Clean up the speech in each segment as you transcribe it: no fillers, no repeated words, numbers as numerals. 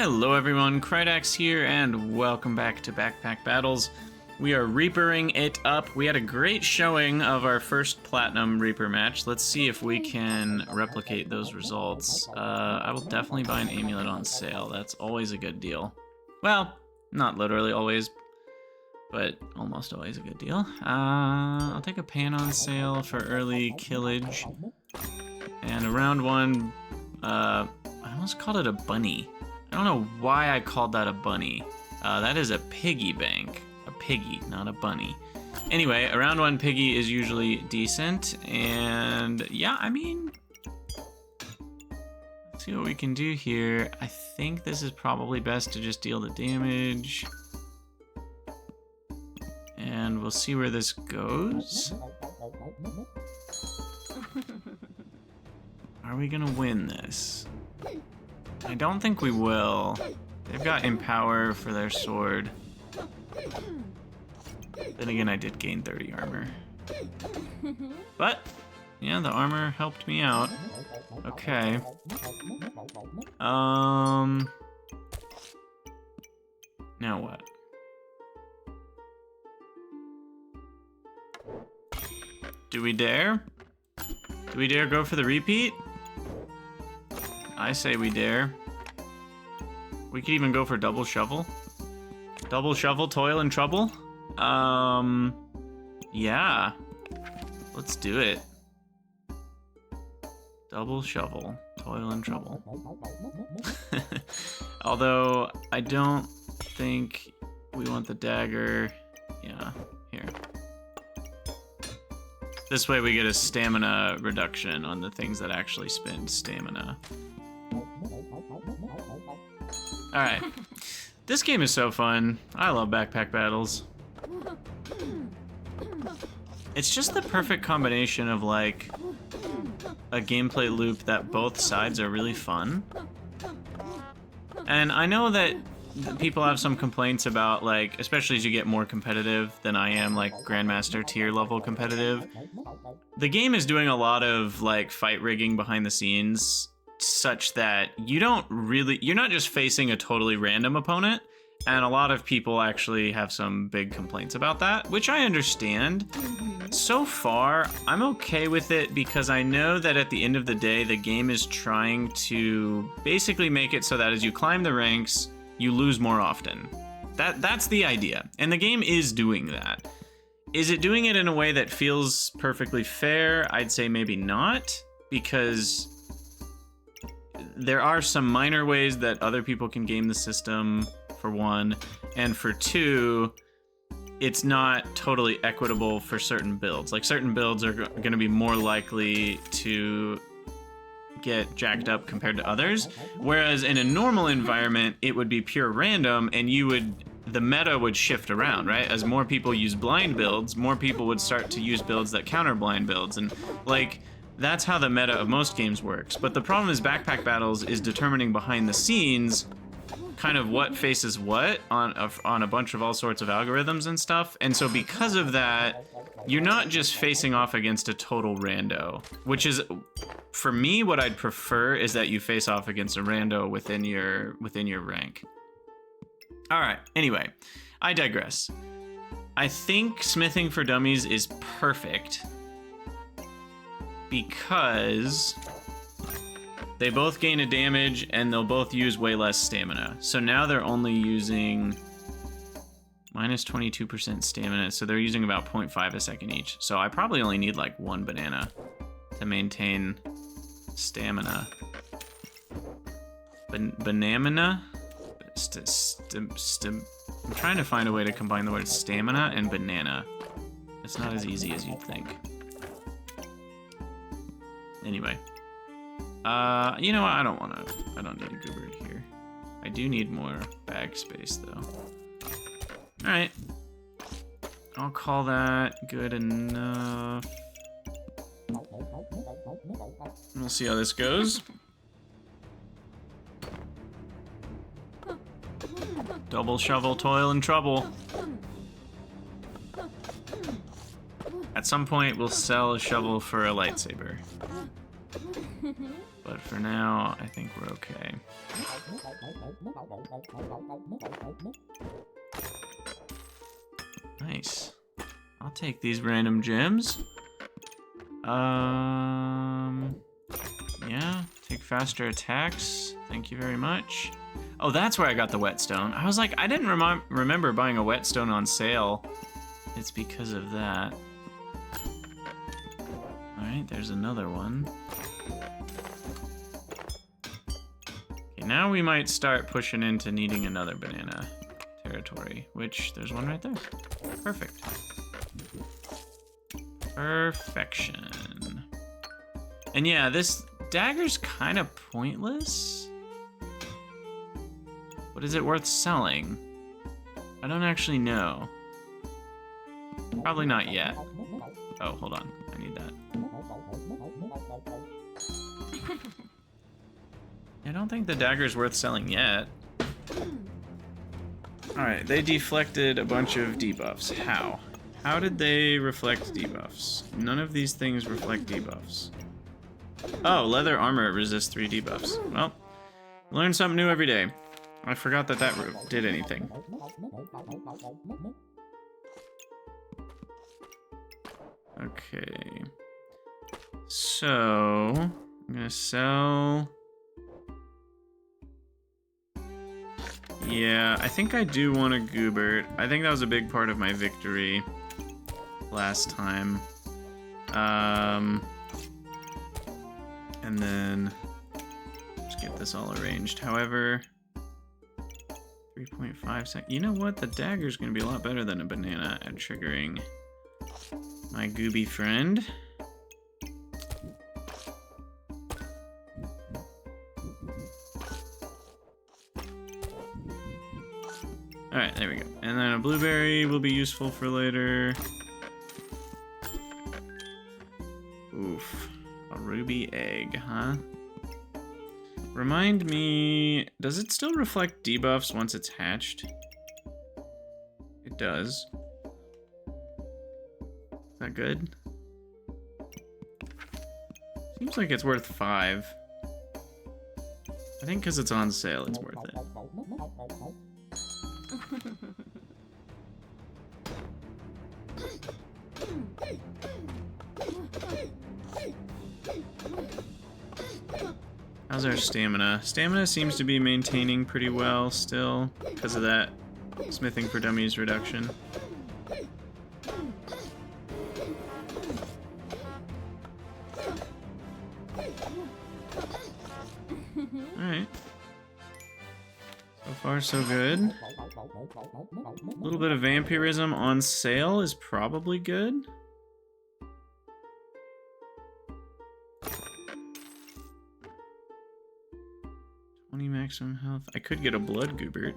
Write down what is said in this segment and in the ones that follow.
Hello everyone, Krydax here, and welcome back to Backpack Battles. We are Reapering it up. We had a great showing of our first Platinum Reaper match. Let's see if we can replicate those results. I will definitely buy an amulet on sale. That's always a good deal. Well, not literally always, but almost always a good deal. I'll take a pan on sale for early killage. And around one, I almost called it a bunny. I don't know why I called that a bunny. That is a piggy bank. A piggy, not a bunny. Anyway, a round one piggy is usually decent. And yeah, I mean, let's see what we can do here. I think this is probably best to just deal the damage. And we'll see where this goes. Are we gonna win this? I don't think we will. They've got Empower for their sword. Then again, I did gain 30 armor. But, yeah, the armor helped me out. Okay. Now what? Do we dare? Do we dare go for the repeat? I say we dare. We could even go for double shovel. Double shovel, toil and trouble. Yeah. Let's do it. Double shovel, toil and trouble. Although, I don't think we want the dagger. Yeah, here. This way we get a stamina reduction on the things that actually spend stamina. Alright. This game is so fun. I love Backpack Battles. It's just the perfect combination of like a gameplay loop that both sides are really fun. And I know that people have some complaints about, like, especially as you get more competitive than I am, like Grandmaster tier level competitive. The game is doing a lot of like fight rigging behind the scenes such that you're not just facing a totally random opponent, and a lot of people actually have some big complaints about that, which I understand. So far, I'm okay with it because I know that at the end of the day, the game is trying to basically make it so that as you climb the ranks, you lose more often. That's the idea, and the game is doing that. Is it doing it in a way that feels perfectly fair? I'd say maybe not, because there are some minor ways that other people can game the system, for one, and for two, it's not totally equitable for certain builds. Like, certain builds are going to be more likely to get jacked up compared to others, whereas in a normal environment, it would be pure random, and the meta would shift around, right? As more people use blind builds, more people would start to use builds that counter blind builds, and like, that's how the meta of most games works. But the problem is Backpack Battles is determining behind the scenes kind of what faces what on a bunch of all sorts of algorithms and stuff. And so because of that, you're not just facing off against a total rando, which is, for me, what I'd prefer is that you face off against a rando within your rank. All right, anyway, I digress. I think smithing for dummies is perfect because they both gain a damage and they'll both use way less stamina. So now they're only using minus 22% stamina, so they're using about 0.5 a second each. So I probably only need like one banana to maintain stamina. Banana? I'm trying to find a way to combine the words stamina and banana. It's not as easy as you'd think. Anyway. You know what? I don't need a goober here. I do need more bag space though. Alright. I'll call that good enough. We'll see how this goes. Double shovel, toil and trouble. At some point, we'll sell a shovel for a lightsaber. But for now, I think we're okay. Nice. I'll take these random gems. Yeah, take faster attacks. Thank you very much. Oh, that's where I got the whetstone. I was like, I didn't remember buying a whetstone on sale. It's because of that. Alright, there's another one. Okay, now we might start pushing into needing another banana territory, which there's one right there. Perfect. Perfection. And yeah, this dagger's kind of pointless. But is it worth selling? I don't actually know. Probably not yet. Oh, hold on. I need that. I don't think the dagger's worth selling yet. Alright, they deflected a bunch of debuffs. How? How did they reflect debuffs? None of these things reflect debuffs. Oh, leather armor resists 3 debuffs. Well, learn something new every day. I forgot that that did anything. Okay. So, I'm gonna sell... Yeah, I think I do want a Goobert. I think that was a big part of my victory last time. And then just get this all arranged. However, 3.5 seconds. You know what? The dagger's gonna be a lot better than a banana at triggering my Gooby friend. Alright, there we go. And then a blueberry will be useful for later. Oof. A ruby egg, huh? Remind me, does it still reflect debuffs once it's hatched? It does. Is that good? Seems like it's worth 5. I think because it's on sale, it's worth it. How's our stamina? Stamina seems to be maintaining pretty well still because of that smithing for dummies reduction. Alright. So far, so good. A little bit of vampirism on sale is probably good. Maximum health. I could get a blood Goobert.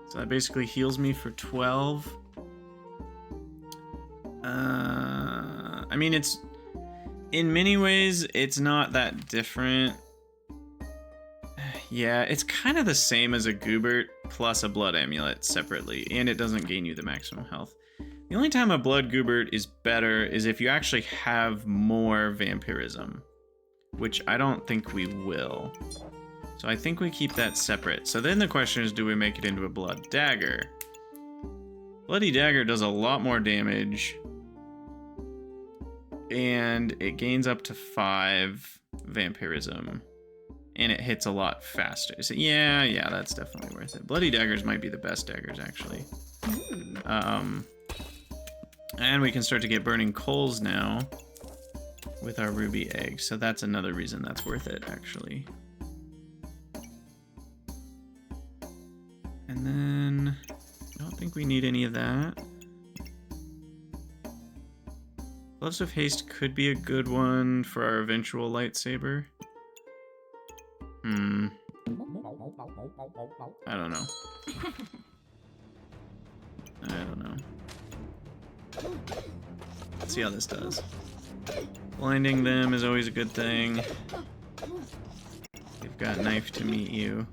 So that basically heals me for 12. I mean, it's... in many ways, it's not that different. Yeah, it's kind of the same as a Goobert plus a blood amulet separately, and it doesn't gain you the maximum health. The only time a blood Goobert is better is if you actually have more vampirism, which I don't think we will. So I think we keep that separate. So then the question is, do we make it into a blood dagger? Bloody dagger does a lot more damage, and it gains up to 5 vampirism, and it hits a lot faster. So yeah, that's definitely worth it. Bloody daggers might be the best daggers, actually. And we can start to get burning coals now with our ruby egg, so that's another reason that's worth it, actually. And then I don't think we need any of that. Gloves of Haste could be a good one for our eventual lightsaber. I don't know. I don't know. Let's see how this does. Blinding them is always a good thing. We've got knife to meet you.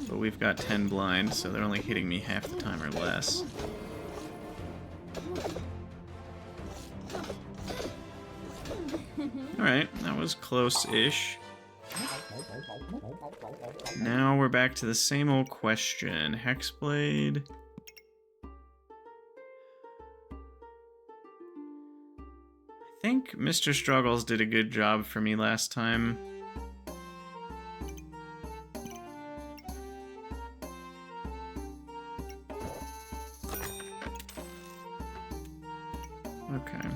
But we've got 10 blind, so they're only hitting me half the time or less. Alright, that was close-ish. Now we're back to the same old question. Hexblade. I think Mr. Struggles did a good job for me last time. Okay.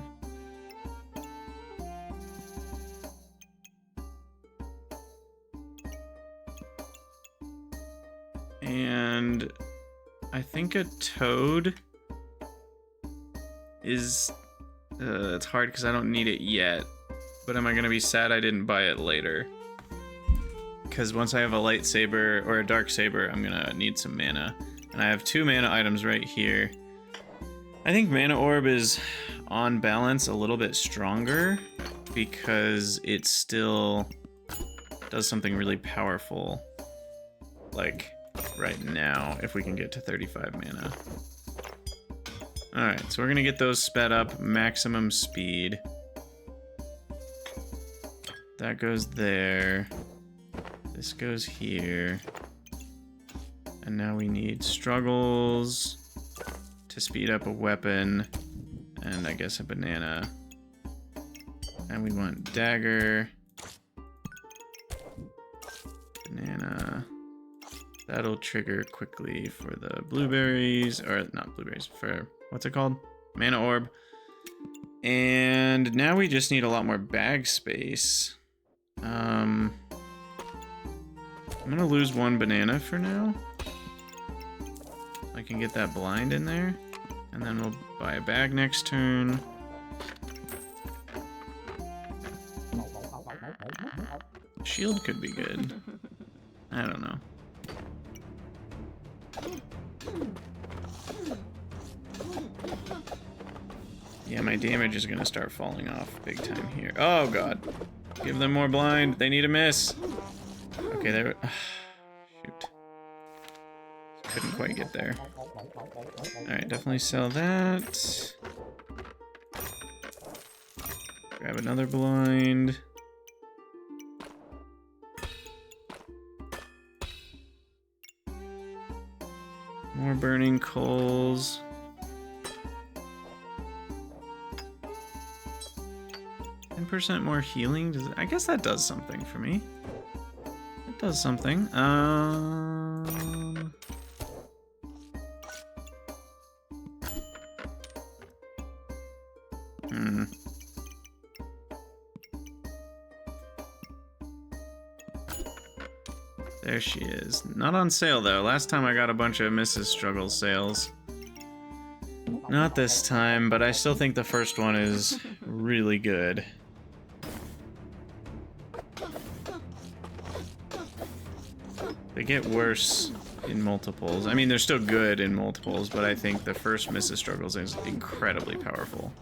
And I think a toad is... it's hard because I don't need it yet. But am I going to be sad I didn't buy it later? Because once I have a lightsaber or a dark saber, I'm going to need some mana. And I have 2 mana items right here. I think Mana Orb is, on balance, a little bit stronger because it still does something really powerful. Like, right now, if we can get to 35 mana. Alright, so we're gonna get those sped up, maximum speed. That goes there. This goes here. And now we need struggles to speed up a weapon, and I guess a banana. And we want dagger. Banana. That'll trigger quickly for the blueberries, or not blueberries, for, what's it called? Mana Orb. And now we just need a lot more bag space. I'm gonna lose 1 banana for now. I can get that blind in there. And then we'll buy a bag next turn. Shield could be good. I don't know. Yeah, my damage is gonna start falling off big time here. Oh god. Give them more blind. They need a miss. Okay, there. Shoot. Couldn't quite get there. Alright, definitely sell that. Grab another blind. More burning coals. 10% more healing? I guess that does something for me. It does something. There she is. Not on sale, though. Last time I got a bunch of Mrs. Struggle sales. Not this time, but I still think the first one is really good. They get worse in multiples. I mean, they're still good in multiples, but I think the first Mrs. Struggles is incredibly powerful.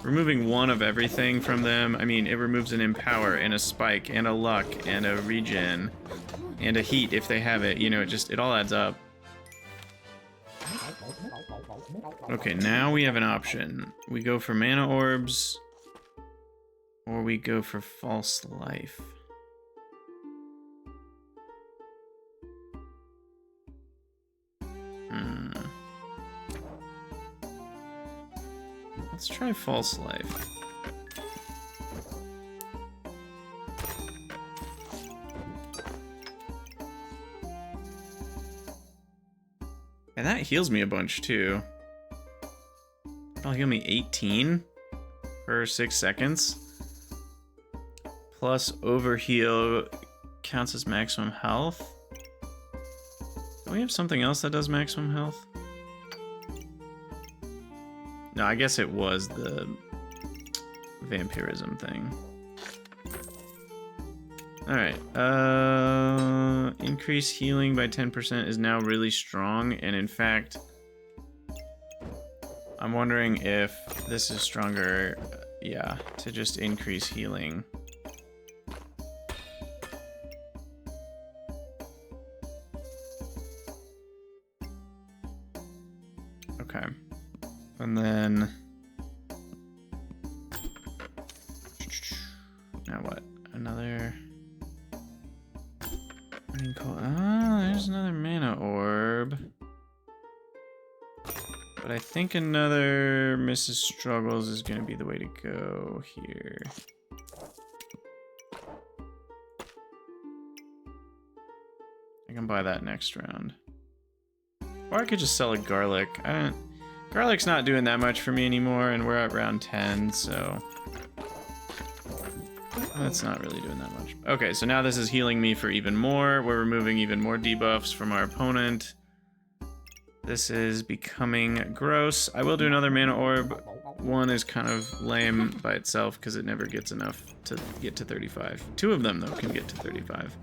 Removing 1 of everything from them, I mean, it removes an Empower, and a Spike, and a Luck, and a Regen, and a Heat if they have it. You know, it all adds up. Okay, now we have an option. We go for Mana Orbs, or we go for False Life. Let's try False Life. And that heals me a bunch too. That'll heal me 18 per 6 seconds. Plus overheal counts as maximum health. Do we have something else that does maximum health? No, I guess it was the vampirism thing. Alright, increase healing by 10% is now really strong, and in fact, I'm wondering if this is stronger, yeah, to just increase healing. Okay. And then... Now what? Another... there's another mana orb. But I think another Mrs. Struggles is going to be the way to go here. I can buy that next round. Or I could just sell a garlic. Garlic's not doing that much for me anymore, and we're at round 10, so... That's not really doing that much. Okay, so now this is healing me for even more. We're removing even more debuffs from our opponent. This is becoming gross. I will do another mana orb. One is kind of lame by itself because it never gets enough to get to 35. Two of them, though, can get to 35.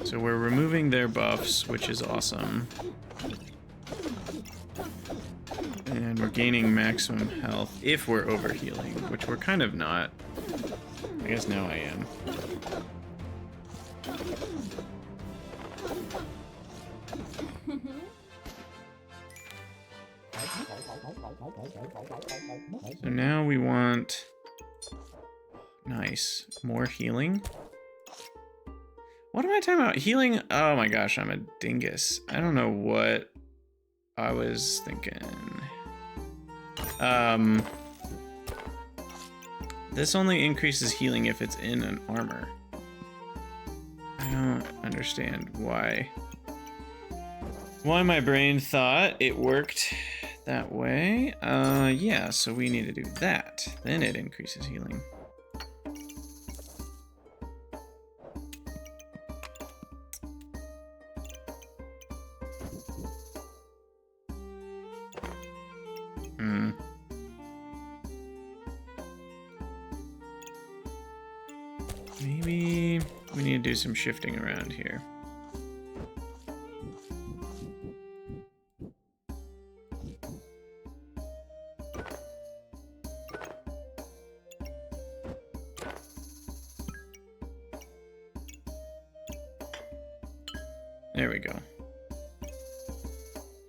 So we're removing their buffs, which is awesome. And we're gaining maximum health if we're overhealing, which we're kind of not. I guess now I am. So now we want... Nice. More healing. What am I talking about? Healing? Oh my gosh, I'm a dingus. I don't know what I was thinking. This only increases healing if it's in an armor. I don't understand why my brain thought it worked that way. Yeah, so we need to do that. Then it increases healing. Maybe we need to do some shifting around here. There we go.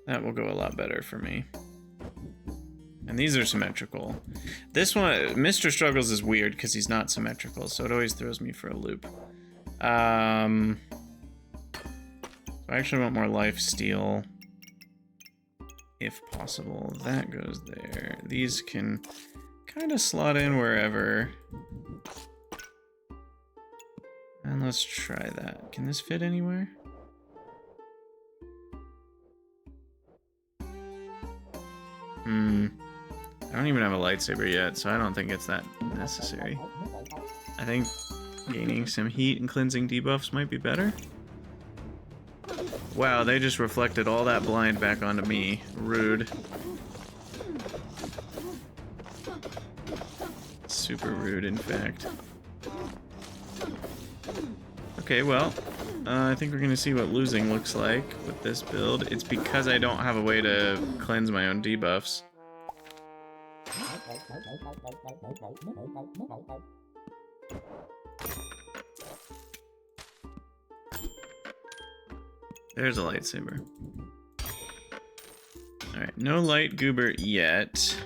That will go a lot better for me. And these are symmetrical. This one, Mr. Struggles is weird because he's not symmetrical, so it always throws me for a loop. So I actually want more life steal, if possible. That goes there. These can kind of slot in wherever. And let's try that. Can this fit anywhere? I don't even have a lightsaber yet, so I don't think it's that necessary. I think gaining some heat and cleansing debuffs might be better. Wow, they just reflected all that blind back onto me. Rude. Super rude, in fact. Okay, well, I think we're gonna see what losing looks like with this build. It's because I don't have a way to cleanse my own debuffs. There's a lightsaber. Alright, no light goober yet.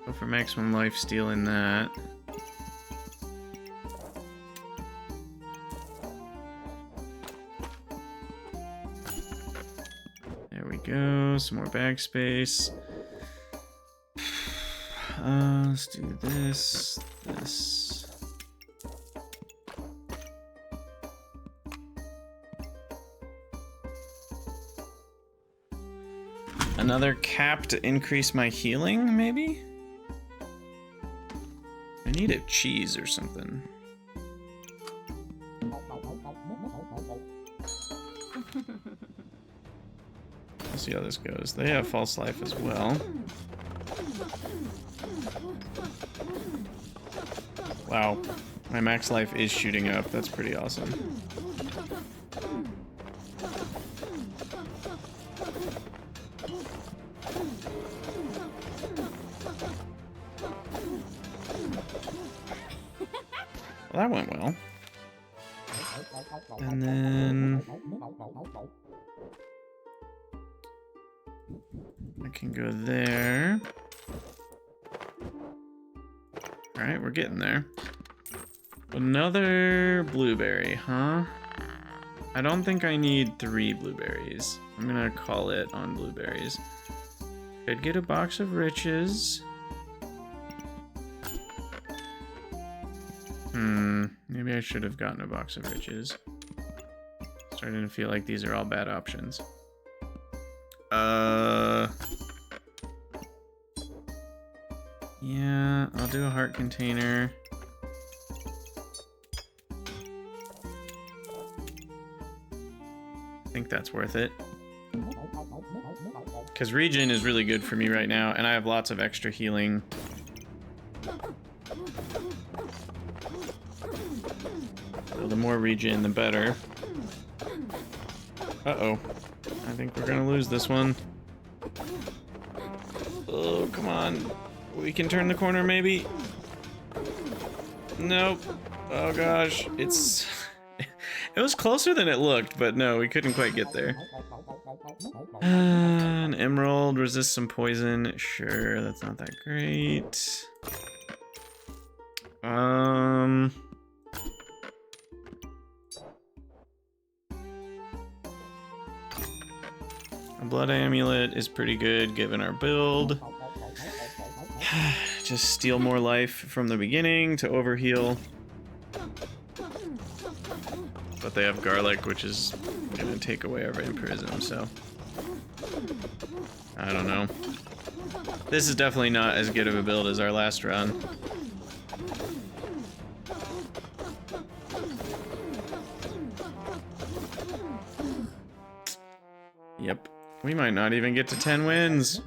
Go for maximum life steal in that. There we go, some more bag space. Let's do this, this. Another cap to increase my healing, maybe? I need a cheese or something. Let's see how this goes. They have false life as well. Wow, my max life is shooting up. That's pretty awesome. Well, that went well. And then I can go there. All right, we're getting there. Another blueberry, huh? I don't think I need 3 blueberries. I'm gonna call it on blueberries. Could get a box of riches. Maybe I should have gotten a box of riches. Starting to feel like these are all bad options. Yeah, I'll do a heart container. I think that's worth it. Because regen is really good for me right now, and I have lots of extra healing. So the more regen, the better. Uh-oh. I think we're gonna lose this one. Oh, come on. We can turn the corner, maybe? Nope. Oh gosh, it's... It was closer than it looked, but no, we couldn't quite get there. An emerald, resist some poison. Sure, that's not that great. A blood amulet is pretty good given our build. Just steal more life from the beginning to overheal. But they have garlic, which is gonna take away our vampirism, so... I don't know. This is definitely not as good of a build as our last run. Yep. We might not even get to 10 wins.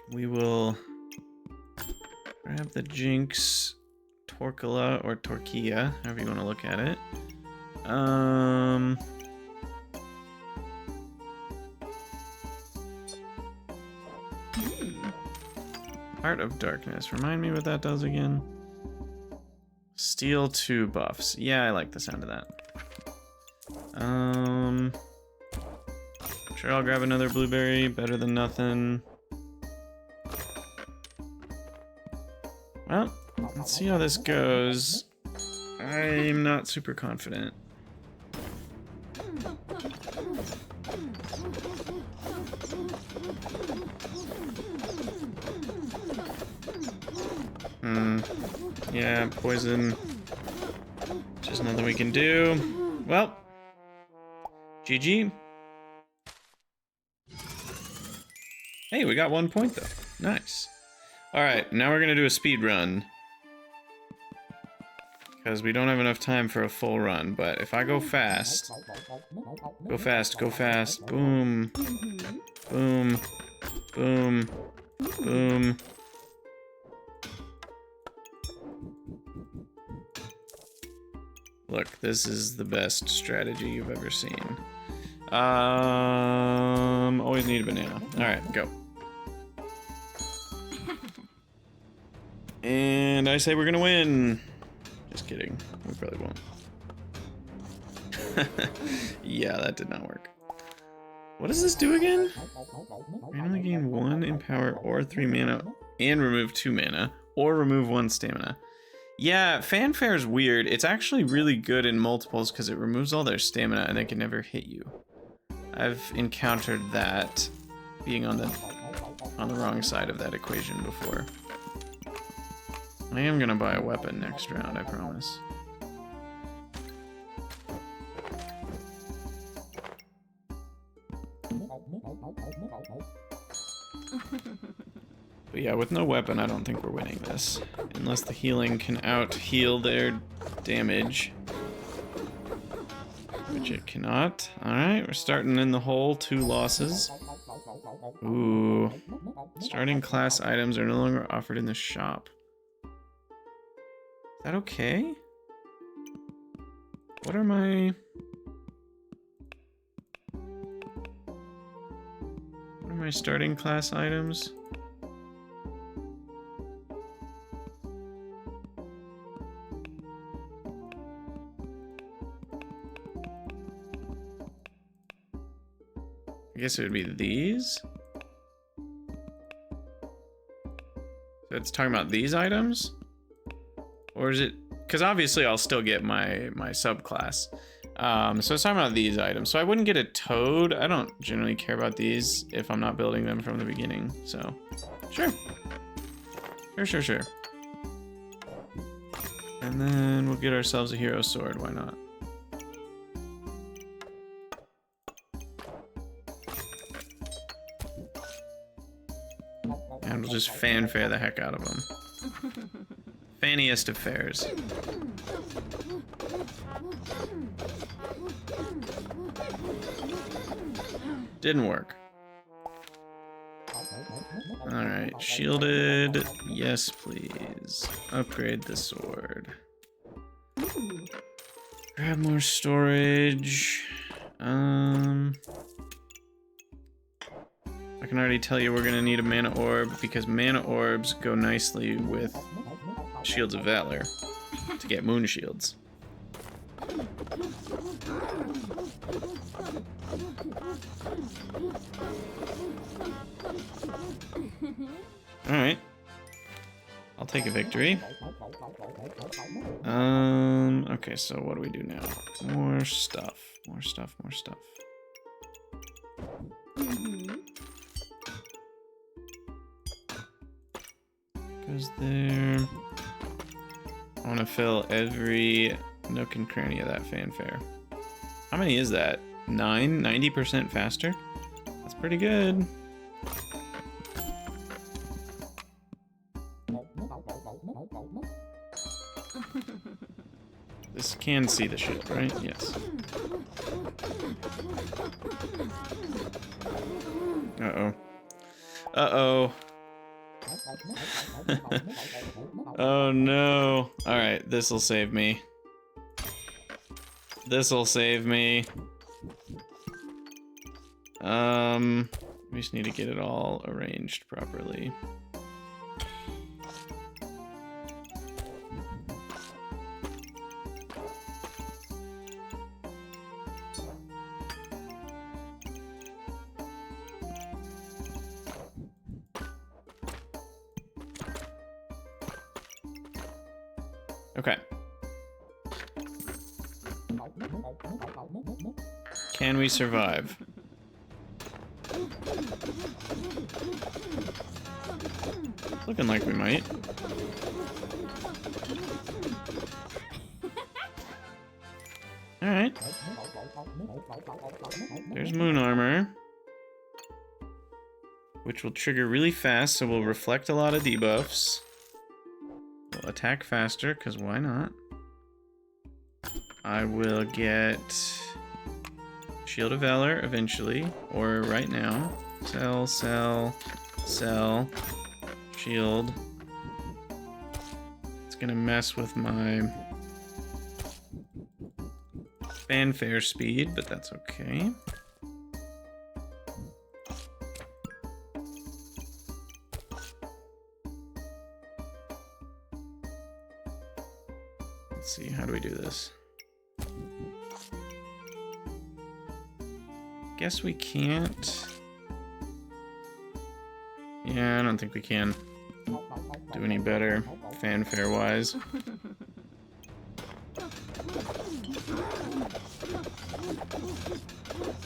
We will grab the Jinx Torquilla or Torquilla, however you want to look at it. Heart of Darkness. Remind me what that does again. Steal 2 buffs. Yeah, I like the sound of that. Sure, I'll grab another blueberry. Better than nothing. Well, let's see how this goes. I'm not super confident. Yeah, poison. Just nothing we can do. Well, GG. Hey, we got 1 point though. Nice. Alright, now we're gonna do a speed run. Because we don't have enough time for a full run, but if I go fast... Go fast, go fast. Boom. Boom. Boom. Boom. Look, this is the best strategy you've ever seen. Always need a banana. Alright, go. And I say we're gonna win. Just kidding. We probably won't. Yeah, that did not work. What does this do again? Randomly gain 1 in power or 3 mana and remove 2 mana or remove 1 stamina. Yeah, Fanfare is weird. It's actually really good in multiples because it removes all their stamina and they can never hit you. I've encountered that being on the wrong side of that equation before. I am gonna buy a weapon next round, I promise. But yeah, with no weapon, I don't think we're winning this. Unless the healing can out-heal their damage. Which it cannot. Alright, we're starting in the hole. 2 losses. Ooh. Starting class items are no longer offered in the shop. Is that okay? What are my... What are my starting class items? I guess it would be these. So it's talking about these items? Or is it... Because obviously I'll still get my subclass. So it's talking about these items. So I wouldn't get a toad. I don't generally care about these if I'm not building them from the beginning. So, sure. Sure. And then we'll get ourselves a hero sword. Why not? And we'll just fanfare the heck out of them. Fanniest of fairs. Didn't work. Alright, shielded. Yes, please. Upgrade the sword. Grab more storage. I can already tell you we're gonna need a mana orb because mana orbs go nicely with Shields of Valor to get moon shields. Alright. I'll take a victory. Okay, so what do we do now? More stuff. Goes there. I want to fill every nook and cranny of that fanfare. How many is that? 9? 90% faster? That's pretty good. This can see the ship, right? Yes. Uh-oh. Uh-oh. Oh no. Alright, this'll save me. This'll save me. We just need to get it all arranged properly. Okay. Can we survive? Looking like we might. Alright. There's moon armor. Which will trigger really fast, so we'll reflect a lot of debuffs. We'll attack faster, because why not? I will get Shield of Valor eventually, or right now. Sell. Shield. It's gonna mess with my fanfare speed, but that's okay. Let's see, how do we do this? Guess we can't. Yeah, I don't think we can do any better fanfare-wise.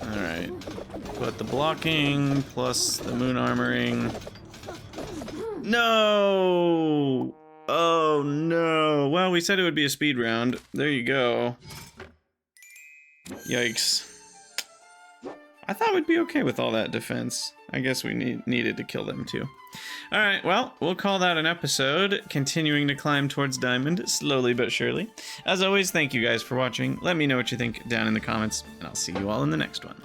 Alright. Put the blocking plus the moon armoring. No! Oh no! Well, we said it would be a speed round. There you go. Yikes. I thought we'd be okay with all that defense. I guess we needed to kill them too. Alright, well, we'll call that an episode. Continuing to climb towards Diamond, slowly but surely. As always, thank you guys for watching. Let me know what you think down in the comments, and I'll see you all in the next one.